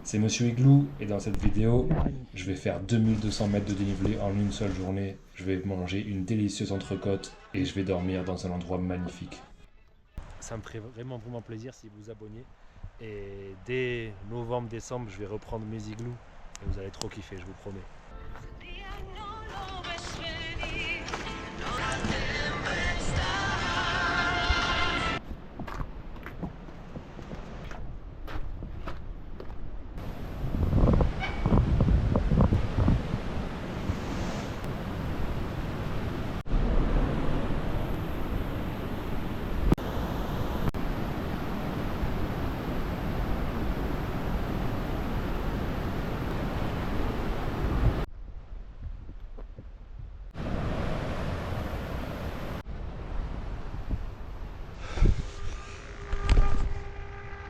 C'est Monsieur Igloo et dans cette vidéo, je vais faire 2200 mètres de dénivelé en une seule journée. Je vais manger une délicieuse entrecôte et je vais dormir dans un endroit magnifique. Ça me ferait vraiment plaisir si vous vous abonniez. Et dès novembre-décembre, je vais reprendre mes igloos et vous allez trop kiffer, je vous promets.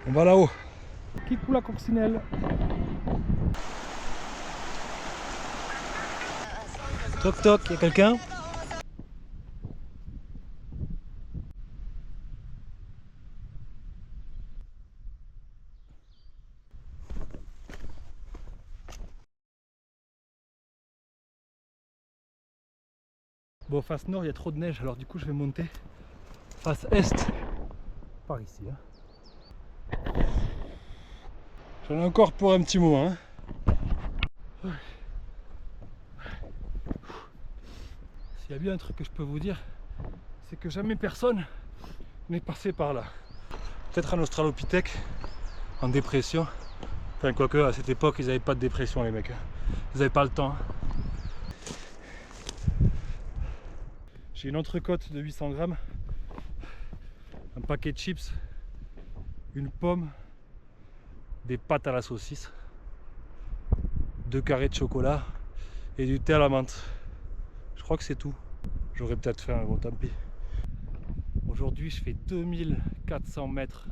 On va là-haut. Kikou la coccinelle. Toc toc, y'a quelqu'un? Bon, face nord, il y a trop de neige, alors du coup je vais monter face est, par ici. J'en ai encore pour un petit moment. S'il y a bien un truc que je peux vous dire, c'est que jamais personne n'est passé par là. Peut-être un australopithèque en dépression. Enfin, quoique à cette époque, ils n'avaient pas de dépression, les mecs. Ils n'avaient pas le temps. J'ai une entrecôte de 800 grammes, un paquet de chips, une pomme, des pâtes à la saucisse, 2 carrés de chocolat et du thé à la menthe. Je crois que c'est tout. J'aurais peut-être fait un bon, tant pis. Aujourd'hui, je fais 2400 mètres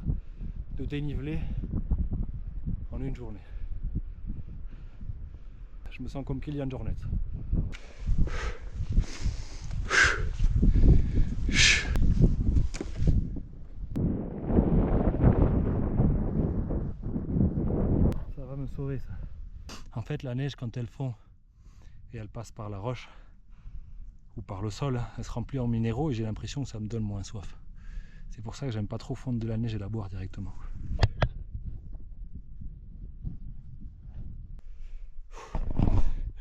de dénivelé en une journée. Je me sens comme Kylian Jornet. Ça va me sauver, ça. En fait, la neige, quand elle fond et elle passe par la roche ou par le sol, elle se remplit en minéraux et j'ai l'impression que ça me donne moins soif. C'est pour ça que j'aime pas trop fondre de la neige et la boire directement.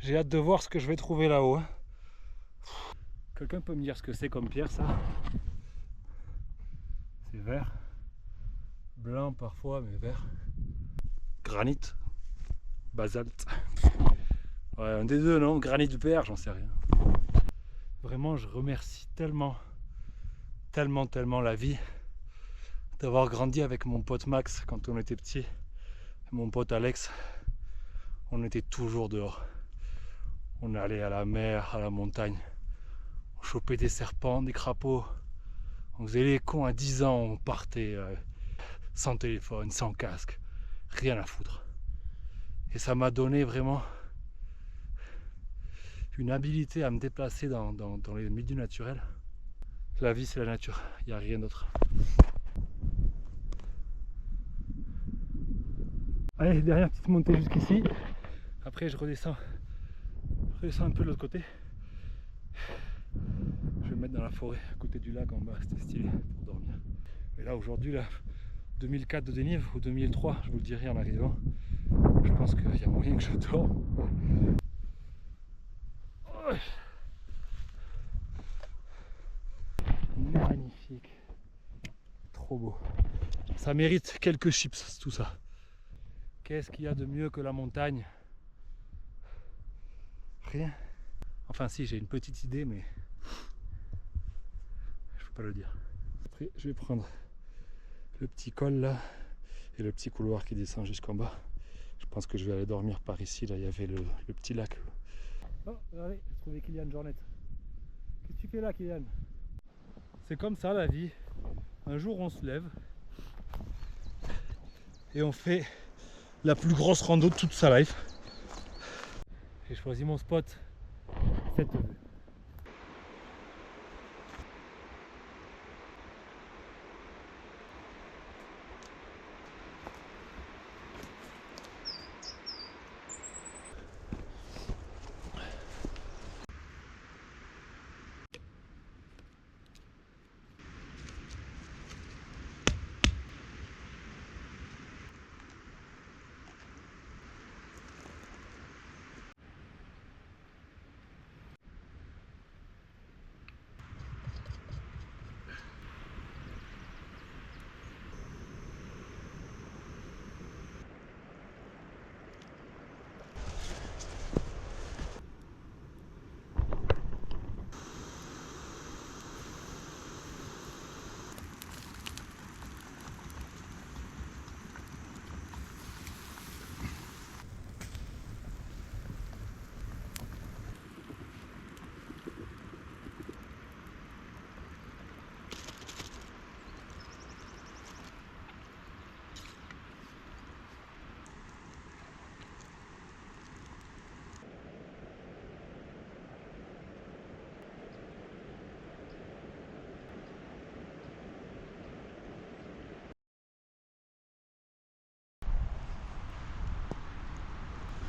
J'ai hâte de voir ce que je vais trouver là-haut. Quelqu'un peut me dire ce que c'est comme pierre, ça? C'est vert. Blanc parfois, mais vert. Granit. Basalte. Ouais, un des deux, non? Granit vert, j'en sais rien. Vraiment, je remercie tellement la vie d'avoir grandi avec mon pote Max quand on était petit. Mon pote Alex, on était toujours dehors. On allait à la mer, à la montagne. On chopait des serpents, des crapauds. On faisait les cons à 10 ans, on partait sans téléphone, sans casque, rien à foutre. Et ça m'a donné vraiment une habilité à me déplacer dans les milieux naturels. La vie, c'est la nature, il n'y a rien d'autre. Allez, dernière petite montée jusqu'ici. Après, je redescends un peu de l'autre côté. Je vais me mettre dans la forêt, à côté du lac en bas, c'était stylé pour dormir. Mais là, aujourd'hui, là, 2004 de dénive ou 2003, je vous le dirai en arrivant. Je pense qu'il y a moyen que je dorme. Magnifique. Trop beau. Ça mérite quelques chips, tout ça. Qu'est-ce qu'il y a de mieux que la montagne? Rien. Enfin si, j'ai une petite idée, mais je peux pas le dire. Après, je vais prendre le petit col là et le petit couloir qui descend jusqu'en bas. Je pense que je vais aller dormir par ici. Là, il y avait le petit lac. Oh, regardez, j'ai trouvé Kylian Jornet. Qu'est-ce que tu fais là, Kylian? C'est comme ça la vie. Un jour, on se lève et on fait la plus grosse rando de toute sa life. J'ai choisi mon spot, cette vue.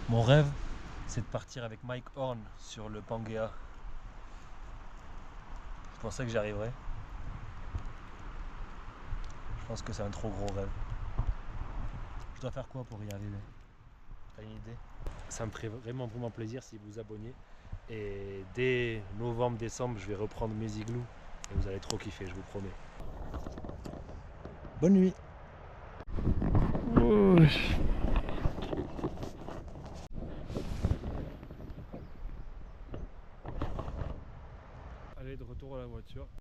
Mon rêve, c'est de partir avec Mike Horn sur le Pangea. Je pensais que j'y arriverais. Je pense que c'est un trop gros rêve. Je dois faire quoi pour y arriver? T'as une idée? Ça me ferait vraiment plaisir si vous vous abonniez. Et dès novembre-décembre, je vais reprendre mes igloos. Et vous allez trop kiffer, je vous promets. Bonne nuit. Allez, de retour à la voiture.